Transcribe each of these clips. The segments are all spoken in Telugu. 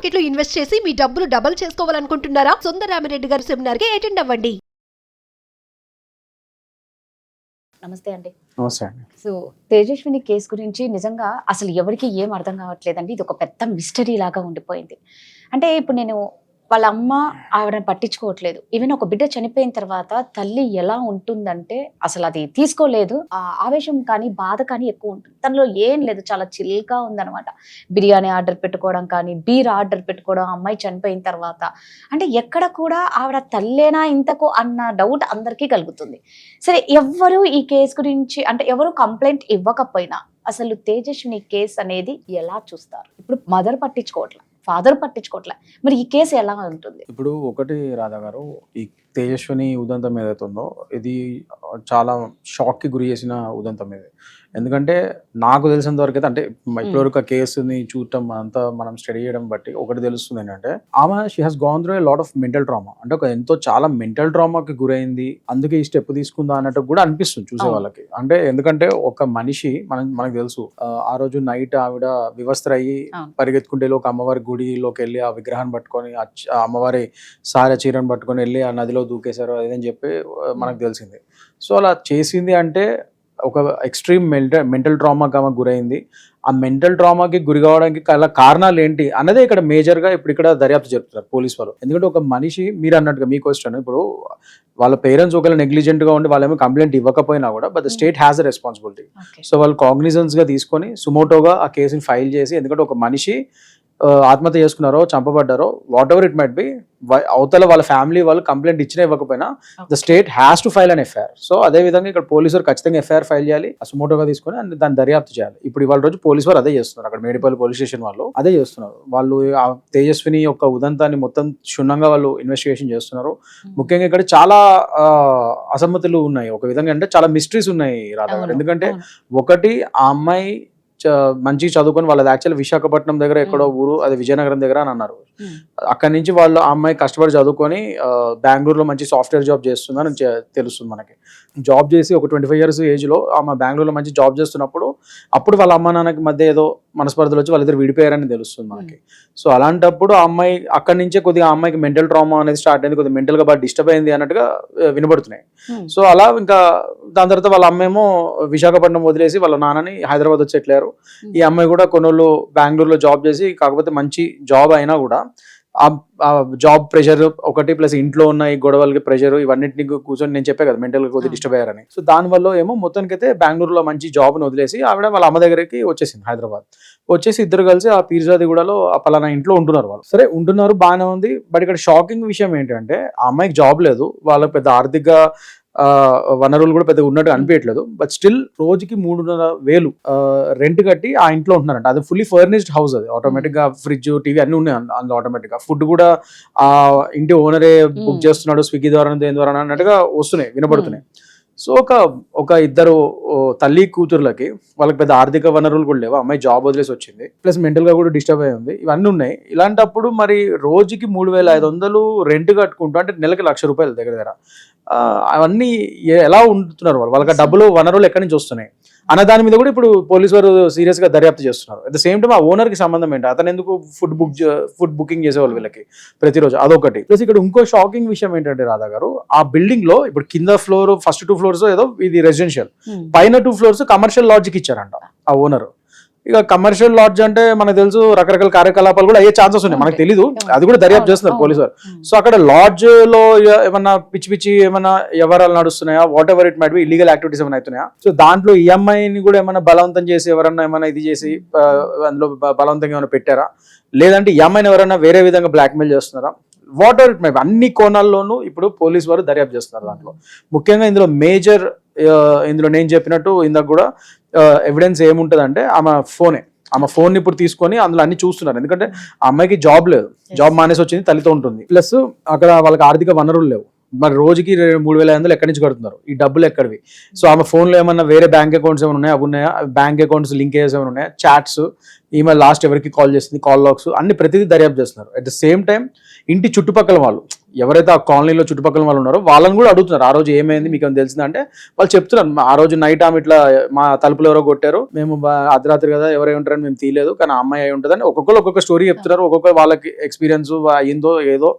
మార్కెట్ లో ఇన్వెస్ట్ చేసి మీ డబ్బులు డబుల్ చేసుకోవాలనుకుంటున్నారా? సుందరరామిరెడ్డి గారి సెమినార్ కి అటెండ్ అవ్వండి. నమస్తే అండి. నమస్తే అండి. సో తేజస్విని కేసు గురించి నిజంగా అసలు ఎవరికి ఏం అర్థం కావట్లేదండి. ఇది ఒక పెద్ద మిస్టరీ లాగా ఉండిపోయింది. అంటే ఇప్పుడు నేను వాళ్ళ అమ్మ ఆవిడని పట్టించుకోవట్లేదు. ఈవెన్ ఒక బిడ్డ చనిపోయిన తర్వాత తల్లి ఎలా ఉంటుందంటే అసలు అది తీసుకోలేదు. ఆ ఆవేశం కానీ బాధ కానీ ఎక్కువ ఉంటుంది. తనలో ఏం లేదు, చాలా చిల్గా ఉందన్నమాట. బిర్యానీ ఆర్డర్ పెట్టుకోవడం కానీ, బీర్ ఆర్డర్ పెట్టుకోవడం అమ్మాయి చనిపోయిన తర్వాత. అంటే ఎక్కడ కూడా ఆవిడ తల్లేనా ఇంతకు అన్న డౌట్ అందరికీ కలుగుతుంది. సరే, ఎవ్వరు ఈ కేసు గురించి అంటే ఎవరు కంప్లైంట్ ఇవ్వకపోయినా అసలు తేజస్విని కేసు అనేది ఎలా చూస్తారు? ఇప్పుడు మదర్ పట్టించుకోవట్లే, ఫాదర్ పట్టించుకోవట్లే, మరి ఈ కేసు ఎలా ఉంటుంది? ఇప్పుడు ఒకటి రాధా గారు, ఈ తేజస్విని ఉదంతం ఏదైతే ఉందో ఇది చాలా షాక్కి గురి చేసిన ఉదంతం ఇది. ఎందుకంటే నాకు తెలిసినంత వరకు అయితే, అంటే ఇప్పటివరకు ఆ కేసుని చూడటం అంతా మనం స్టడీ చేయడం బట్టి ఒకటి తెలుస్తుంది ఏంటంటే, ఆమె she has gone through a lot of mental trauma. అంటే ఒక ఎంతో చాలా మెంటల్ ట్రామాకి గురైంది, అందుకే ఈ స్టెప్ తీసుకుందా అన్నట్టు కూడా అనిపిస్తుంది చూసే వాళ్ళకి. అంటే ఎందుకంటే ఒక మనిషి మనకు తెలుసు, ఆ రోజు నైట్ ఆవిడ వివస్త్ర అయ్యి పరిగెత్తుకుంటే ఒక అమ్మవారి గుడిలోకి వెళ్ళి ఆ విగ్రహాన్ని పట్టుకొని ఆ అమ్మవారి సార చీరను పట్టుకొని వెళ్ళి ఆ నదిలో దూకేశారు అదని చెప్పి మనకు తెలిసింది. సో అలా చేసింది అంటే ఒక ఎక్స్ట్రీమ్ మెంటల్ ట్రామాకి ఆమె గురైంది. ఆ మెంటల్ ట్రామాకి గురి కావడానికి కారణాలు ఏంటి అన్నదే ఇక్కడ మేజర్గా ఇప్పుడు ఇక్కడ దర్యాప్తు జరుపుతున్నారు పోలీస్ వాళ్ళు. ఎందుకంటే ఒక మనిషి, మీరు అన్నట్టుగా మీ క్వశ్చన్, ఇప్పుడు వాళ్ళ పేరెంట్స్ ఒకవేళ నెగ్లిజెంట్గా ఉండి వాళ్ళేమో కంప్లైంట్ ఇవ్వకపోయినా కూడా but the state has a responsibility. So వాళ్ళు కాగ్నిజెన్స్గా తీసుకొని సుమోటోగా ఆ కేసుని ఫైల్ చేసి, ఎందుకంటే ఒక మనిషి ఆత్మహత్య చేసుకున్నారో చంపబడ్డారో whatever it might be, అవతల వాళ్ళ ఫ్యామిలీ వాళ్ళు కంప్లైంట్ ఇచ్చినా ఇవ్వకపోయినా the state has to file an FIR. So అదే విధంగా ఇక్కడ పోలీసులు ఖచ్చితంగా ఎఫ్ఐఆర్ ఫైల్ చేయాలి, సుమోటోగా తీసుకొని అండ్ దాన్ని దర్యాప్తు చేయాలి. ఇప్పుడు ఇవాళ రోజు పోలీసు వారు అదే చేస్తున్నారు, అక్కడ మేడిపల్లి పోలీస్ స్టేషన్ వాళ్ళు అదే చేస్తున్నారు. వాళ్ళు ఆ తేజస్విని యొక్క ఉదంతాన్ని మొత్తం క్షుణ్ణంగా వాళ్ళు ఇన్వెస్టిగేషన్ చేస్తున్నారు. ముఖ్యంగా ఇక్కడ చాలా అసమ్మతులు ఉన్నాయి, ఒక విధంగా అంటే చాలా మిస్టరీస్ ఉన్నాయి రాధా గారు. ఎందుకంటే ఒకటి, ఆ అమ్మాయి మంచిగా చదువుకొని వాళ్ళది యాక్చువల్ విశాఖపట్నం దగ్గర ఎక్కడో ఊరు, అది విజయనగరం దగ్గర అని అన్నారు. అక్కడి నుంచి వాళ్ళు ఆ అమ్మాయి కష్టపడి చదువుకొని బెంగళూరులో మంచి సాఫ్ట్వేర్ జాబ్ చేస్తుందని తెలుస్తుంది మనకి. జాబ్ చేసి ఒక 25 years ఏజ్లో ఆమె బెంగళూరులో మంచి జాబ్ చేస్తున్నప్పుడు అప్పుడు వాళ్ళ అమ్మ నాన్నకి మధ్య ఏదో మనస్పర్ధలు వచ్చి వాళ్ళిద్దరు విడిపోయారని తెలుస్తుంది మనకి. సో అలాంటప్పుడు ఆ అమ్మాయి అక్కడి నుంచే కొద్దిగా ఆ అమ్మాయికి మెంటల్ ట్రామా అనేది స్టార్ట్ అయింది, కొద్దిగా మెంటల్గా బాగా డిస్టర్బ్ అయింది అన్నట్టుగా వినబడుతున్నాయి. సో అలా ఇంకా దాని తర్వాత వాళ్ళ అమ్మేమో విశాఖపట్నం వదిలేసి వాళ్ళ నాన్నని హైదరాబాద్ వచ్చి ఎట్లారు. ఈ అమ్మాయి కూడా కొన్ని రోజులు బెంగళూరులో జాబ్ చేసి, కాకపోతే మంచి జాబ్ అయినా కూడా ఆ జాబ్ ప్రెషర్ ఒకటి ప్లస్ ఇంట్లో ఉన్న ఈ గొడవలకి ప్రెషర్ ఇవన్నింటినీ కూర్చొని నేను చెప్పే కదా మెంటల్గా కొద్దిగా డిస్టర్బ్ అయ్యారని. సో దానివల్ల ఏమో మొత్తానికి అయితే బెంగళూరులో మంచి జాబ్ని వదిలేసి ఆవిడ వాళ్ళ అమ్మ దగ్గరికి వచ్చేసింది హైదరాబాద్. వచ్చేసి ఇద్దరు కలిసి ఆ పీర్జాదిగూడలో ఆ పలానా ఇంట్లో ఉంటున్నారు. వాళ్ళు సరే ఉంటున్నారు, బాగానే ఉంది. బట్ ఇక్కడ షాకింగ్ విషయం ఏంటంటే ఆ అమ్మాయికి జాబ్ లేదు, వాళ్ళకి పెద్ద ఆర్థిక వనరులు కూడా పెద్దగా ఉన్నట్టు అనిపించట్లేదు. బట్ స్టిల్ రోజుకి 3,500 రెంట్ కట్టి ఆ ఇంట్లో ఉంటున్నారంట. అది ఫుల్లీ ఫర్నిష్డ్ హౌస్, అది ఆటోమేటిక్ గా ఫ్రిడ్జ్ టీవీ అన్ని ఉన్నాయి అందులో. ఆటోమేటిక్ గా ఫుడ్ కూడా ఆ ఇంటి ఓనరే బుక్ చేస్తున్నాడు, స్విగ్గీ ద్వారా దేని ద్వారా అన్నట్టుగా వస్తున్నాయి, వినపడుతున్నాయి. సో ఒక ఇద్దరు తల్లి కూతుర్లకి వాళ్ళకి పెద్ద ఆర్థిక వనరులు కూడా లేవు, అమ్మాయి జాబ్ వదిలేసి వచ్చింది, ప్లస్ మెంటల్గా కూడా డిస్టర్బ్ అయి ఉంది, ఇవన్నీ ఉన్నాయి. ఇలాంటప్పుడు మరి రోజుకి 3,500 రెంట్ కట్టుకుంటూ అంటే నెలకి ₹1,00,000 దగ్గర అవన్నీ ఎలా ఉంటున్నారు వాళ్ళకి డబ్బులు వనరులు ఎక్కడి నుంచి వస్తున్నాయి అన్న దాని మీద కూడా ఇప్పుడు పోలీసు వారు సీరియస్గా దర్యాప్తు చేస్తున్నారు. అట్ ద సేమ్ టైం ఆ ఓనర్కి సంబంధం ఏంటి, అతను ఎందుకు ఫుడ్ బుకింగ్ చేసేవాళ్ళు వీళ్ళకి ప్రతిరోజు, అదొకటి. ప్లస్ ఇక్కడ ఇంకో షాకింగ్ విషయం ఏంటంటే రాధా గారు, ఆ బిల్డింగ్ లో ఇప్పుడు కింద ఫ్లోర్ ఫస్ట్ 2 floors ఏదో ఇది రెసిడెన్షియల్, పైన 2 floors కమర్షియల్ లాడ్జ్కి ఇచ్చారంట ఆ ఓనర్. ఇక కమర్షియల్ లాడ్జ్ అంటే మనకు తెలుసు రకరకాల కార్యకలాపాలు కూడా అయ్యే ఛాన్సెస్ ఉన్నాయి, మనకు తెలీదు, అది కూడా దర్యాప్తు చేస్తున్నారు పోలీసు వారు. సో అక్కడ లాడ్జ్ లో ఏమన్నా పిచ్చి ఏమన్నా వ్యవహారాలు నడుస్తున్నాయా, whatever it might be, illegal activities ఏమైనా అవుతున్నాయా, సో దాంట్లో ఈఎంఐని కూడా ఏమైనా బలవంతం చేసి ఎవరన్నా ఏమైనా ఇది చేసి అందులో బలవంతంగా ఏమైనా పెట్టారా, లేదంటే ఈఎంఐని ఎవరైనా వేరే విధంగా బ్లాక్మెయిల్ చేస్తున్నారా, what ever it might B, అన్ని కోణాల్లోనూ ఇప్పుడు పోలీసు వారు దర్యాప్తు చేస్తున్నారు. దాంట్లో ముఖ్యంగా ఇందులో మేజర్, ఇందులో నేను చెప్పినట్టు ఇందాక కూడా ఎవిడెన్స్ ఏముంటుంది అంటే ఆమె ఫోన్ ఇప్పుడు తీసుకొని అందులో అన్ని చూస్తున్నారు. ఎందుకంటే ఆ అమ్మాయికి జాబ్ లేదు, జాబ్ మానేసి వచ్చింది, తల్లితో ఉంటుంది, ప్లస్ అక్కడ వాళ్ళకి ఆర్థిక వనరులు లేవు. మరి రోజుకి 3,500 ఎక్కడి నుంచి కడుతున్నారు, ఈ డబ్బులు ఎక్కడివి? సో ఆమె ఫోన్లో ఏమన్నా వేరే బ్యాంక్ అకౌంట్స్ ఏమైనా ఉన్నాయా, అవి ఉన్నాయా, బ్యాంక్ అకౌంట్స్ లింక్ ఏమైనా ఉన్నాయా, చాట్స్, ఈమెయిల్ లాస్ట్ ఎవరికి కాల్ చేసింది, కాల్ లాగ్స్ అన్ని ప్రతిదీ దర్యాప్తు చేస్తున్నారు. అట్ ద సేమ్ టైం ఇంటి చుట్టుపక్కల వాళ్ళు ఎవరైతే ఆ కాలనీలో చుట్టుపక్కల వాళ్ళు ఉన్నారో వాళ్ళని కూడా అడుగుతున్నారు ఆ రోజు ఏమైంది మీకు ఏమైనా తెలిసిందంటే వాళ్ళు చెప్తున్నారు ఆ రోజు నైట్ ఆమె ఇట్లా మా తలుపులు ఎవరో కొట్టారు, మేము అర్ధరాత్రి కదా ఎవరై ఉంటారని మేము తీయలేదు కానీ ఆ అమ్మాయి అయి ఉంటుందని ఒక్కొక్క స్టోరీ చెప్తున్నారు. ఒక్కొక్క వాళ్ళకి ఎక్స్పీరియన్స్ అయిందో ఏదో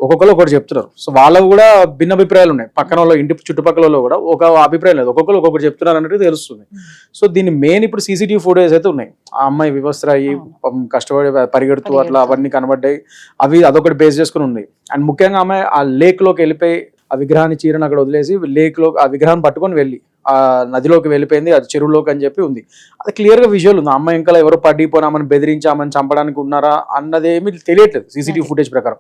ఒక్కొక్కరు ఒకటి చెప్తున్నారు. సో వాళ్ళకు కూడా భిన్న అభిప్రాయాలు ఉన్నాయి. పక్కన వాళ్ళు ఇంటి చుట్టుపక్కల వాళ్ళు కూడా ఒక అభిప్రాయం లేదు, ఒక్కొక్కరు చెప్తున్నారు అన్నట్టు తెలుస్తుంది. సో దీని మెయిన్ ఇప్పుడు సీసీటీవీ ఫుటేజ్ అయితే ఉన్నాయి. ఆ అమ్మాయి వివస్త్ర అయ్యి కష్టపడి పరిగెడుతూ అట్లా అవన్నీ కనబడ్డాయి. అదొకటి బేస్ చేసుకుని ఉంది. అండ్ ముఖ్యంగా ఆమె ఆ లేక్ లోకి వెళ్ళిపోయి ఆ విగ్రహాన్ని చీరని అక్కడ వదిలేసి లేక్ లో ఆ విగ్రహాన్ని పట్టుకొని వెళ్ళి ఆ నదిలోకి వెళ్ళిపోయింది, అది చెరువులోకి అని చెప్పి ఉంది. అది క్లియర్ గా విజువల్ ఉంది. ఆ అమ్మాయి ఇంకా ఎవరో పడిపోయినామని బెదిరించామని చంపడానికి ఉన్నారా అన్నది ఏమీ తెలియట్లేదు సీసీటీవీ ఫుటేజ్ ప్రకారం.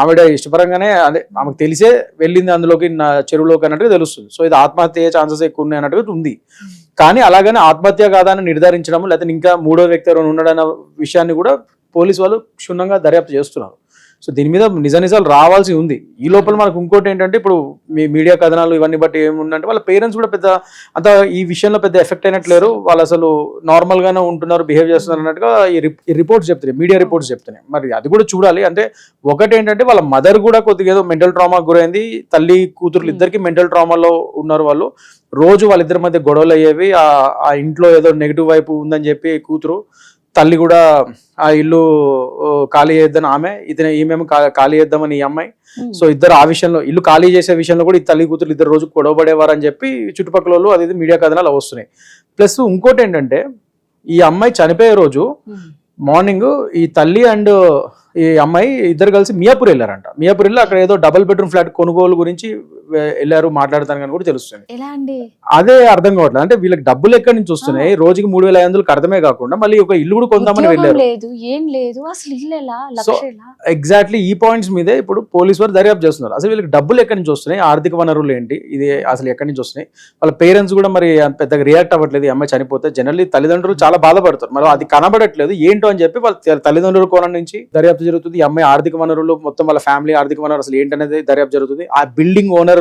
ఆవిడ ఇష్టపరంగానే అదే ఆమెకు తెలిసే వెళ్ళింది అందులోకి చెరువులోకి అన్నట్టుగా తెలుస్తుంది. సో ఇది ఆత్మహత్య అయ్యే ఛాన్సెస్ ఎక్కువ ఉన్నాయి అన్నట్టుగా ఉంది. కానీ అలాగనే ఆత్మహత్య కాదని నిర్ధారించడం లేకపోతే ఇంకా మూడో వ్యక్తి ఎవరైనా ఉన్నాడన్న విషయాన్ని కూడా పోలీసు వాళ్ళు క్షుణ్ణంగా దర్యాప్తు చేస్తున్నారు. సో దీని మీద నిజాలు రావాల్సి ఉంది. ఈ లోపల మనకు ఇంకోటి ఏంటంటే ఇప్పుడు మీ మీడియా కథనాలు ఇవన్నీ బట్టి ఏముందంటే వాళ్ళ పేరెంట్స్ కూడా పెద్ద అంత ఈ విషయంలో పెద్ద ఎఫెక్ట్ అయినట్లేరు, వాళ్ళు అసలు నార్మల్ గానే ఉంటున్నారు, బిహేవ్ చేస్తున్నారు అన్నట్టుగా ఈ రిపోర్ట్స్ చెప్తున్నాయి, మీడియా రిపోర్ట్స్ చెప్తున్నాయి. మరి అది కూడా చూడాలి. అంటే ఒకటి ఏంటంటే వాళ్ళ మదర్ కూడా కొద్దిగా ఏదో మెంటల్ ట్రామా గురైంది, తల్లి కూతురు ఇద్దరికి మెంటల్ ట్రామాలో ఉన్నారు. వాళ్ళు రోజు వాళ్ళిద్దరి మధ్య గొడవలు అయ్యేవి. ఆ ఇంట్లో ఏదో నెగిటివ్ వైపు ఉందని చెప్పి కూతురు, తల్లి కూడా ఆ ఇల్లు ఖాళీ చేద్దాం ఆమె, ఈమెమో ఖాళీ చేద్దామని ఈ అమ్మాయి. సో ఇద్దరు ఆ విషయంలో ఇల్లు ఖాళీ చేసే విషయంలో కూడా ఈ తల్లి కూతురు ఇద్దరు రోజు గొడవపడేవారు అని చెప్పి చుట్టుపక్కల వాళ్ళు అది మీడియా కథనాలు వస్తున్నాయి. ప్లస్ ఇంకోటి ఏంటంటే ఈ అమ్మాయి చనిపోయే రోజు మార్నింగ్ ఈ తల్లి అండ్ ఈ అమ్మాయి ఇద్దరు కలిసి మియాపూర్ వెళ్ళారంట. మియాపూర్ వెళ్ళి అక్కడ ఏదో డబుల్ బెడ్రూమ్ ఫ్లాట్ కొనుగోలు గురించి వెళ్ళారు, మాట్లాడతాను కానీ కూడా తెలుస్తుంది. ఎలా అండి అదే అర్థం కావట్లేదు. అంటే వీళ్ళకి డబ్బులు ఎక్కడి నుంచి వస్తున్నాయి, రోజుకి 3,500 అర్థమే కాకుండా మళ్ళీ ఒక ఇల్లు కూడా కొందామని వెళ్ళారు. ఏం లేదు అసలు ఇల్లు ఎలా ఎగ్జాక్ట్లీ ఈ పాయింట్స్ మీదే ఇప్పుడు పోలీసు వారు దర్యాప్తు చేస్తున్నారు. అసలు వీళ్ళకి డబ్బులు ఎక్కడి నుంచి వస్తున్నాయి, ఆర్థిక వనరులు ఏంటి, ఇది అసలు ఎక్కడి నుంచి వస్తున్నాయి. వాళ్ళ పేరెంట్స్ కూడా మరి పెద్దగా రియాక్ట్ అవ్వట్లేదు. ఈ అమ్మాయి చనిపోతే జనరల్లీ తల్లిదండ్రులు చాలా బాధపడతారు, మరి అది కనబడట్లేదు ఏంటో అని చెప్పి వాళ్ళ తల్లిదండ్రుల కోణం నుంచి దర్యాప్తు జరుగుతుంది. ఈ అమ్మాయి ఆర్థిక వనరులు మొత్తం వాళ్ళ ఫ్యామిలీ ఆర్థిక వనరు అసలు ఏంటనేది దర్యాప్తు జరుగుతుంది. ఆ బిల్డింగ్ ఓనర్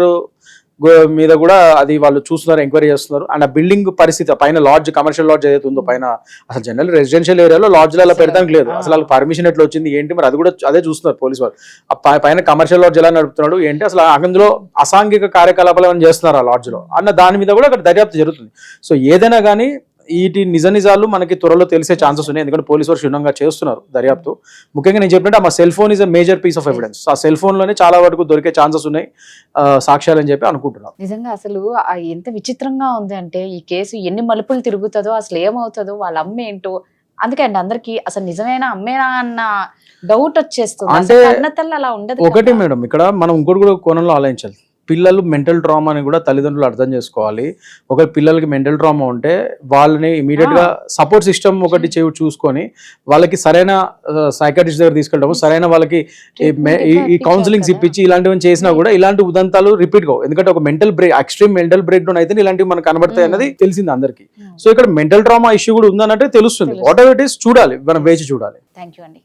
మీద కూడా అది వాళ్ళు చూస్తున్నారు, ఎంక్వైరీ చేస్తున్నారు. అండ్ ఆ బిల్డింగ్ పరిస్థితి పైన లాడ్జ్, కమర్షియల్ లాడ్జ్ ఏదైతే ఉందో పైన, అసలు జనరల్ రెసిడెన్షియల్ ఏరియాలో లాడ్జ్లో అలా పెడతానికి లేదు, అసలు వాళ్ళకి పర్మిషన్ ఎట్లా వచ్చింది ఏంటి, మరి అది కూడా అదే చూస్తున్నారు పోలీసు వాళ్ళు. ఆ పైన కమర్షియల్ లాడ్జ్ ఎలా నడుపుతున్నాడు ఏంటి, అసలు అందులో అసాంఘిక కార్యకలాపాలు ఏమైనా చేస్తున్నారు ఆ లాడ్జ్లో అన్న దాని మీద కూడా అక్కడ దర్యాప్తు జరుగుతుంది. సో ఏదైనా కానీ వీటి నిజాలు మనకి త్వరలో తెలిసే ఛాన్సెస్ ఉన్నాయి, ఎందుకంటే పోలీసు వారు క్షుణ్ణంగా చేస్తున్నారు దర్యాప్తు. ముఖ్యంగా నేను చెప్పినట్టు మా cell phone is a major piece of evidence. ఆ సెల్ ఫోన్ లోనే చాలా వరకు దొరికే ఛాన్సెస్ ఉన్నాయి సాక్ష్యాలు అని చెప్పి అనుకుంటున్నాను. నిజంగా అసలు ఎంత విచిత్రంగా ఉంది అంటే ఈ కేసు ఎన్ని మలుపులు తిరుగుతుందో, అసలు ఏమవుతుందో, వాళ్ళ అమ్మ ఏంటో. అందుకే అండి అందరికి అసలు నిజమైన అమ్మేనా అన్న డౌట్ వచ్చేస్తుంది. అంటే అన్నతల్లి అలా ఉండదు. ఒకటి మేడం, ఇక్కడ మనం ఇంకోటి కూడా కోణంలో ఆలోచించాలి. పిల్లలు మెంటల్ ట్రామాని కూడా తల్లిదండ్రులు అర్థం చేసుకోవాలి. ఒక పిల్లలకి మెంటల్ ట్రామా ఉంటే వాళ్ళని ఇమీడియట్ గా సపోర్ట్ సిస్టమ్ ఒకటి చూసుకొని వాళ్ళకి సరైన సైకాట్రిస్ట్ దగ్గర తీసుకెళ్ళడం, సరైన వాళ్ళకి ఈ కౌన్సిలింగ్స్ ఇప్పించి ఇలాంటివి చేసినా కూడా ఇలాంటి ఉదంతాలు రిపీట్ కావు. ఎందుకంటే ఒక ఎక్స్ట్రీమ్ మెంటల్ బ్రేక్ డౌన్ అయితే ఇలాంటివి మనకు కనబడతాయి అన్నది తెలిసింది అందరికి. సో ఇక్కడ మెంటల్ ట్రామా ఇష్యూ కూడా ఉందన్నట్టే తెలుస్తుంది. వాట్ ఎవర్ ఇట్ ఈస్ చూడాలి, మనం వేచి చూడాలి. థ్యాంక్ యూ అండి.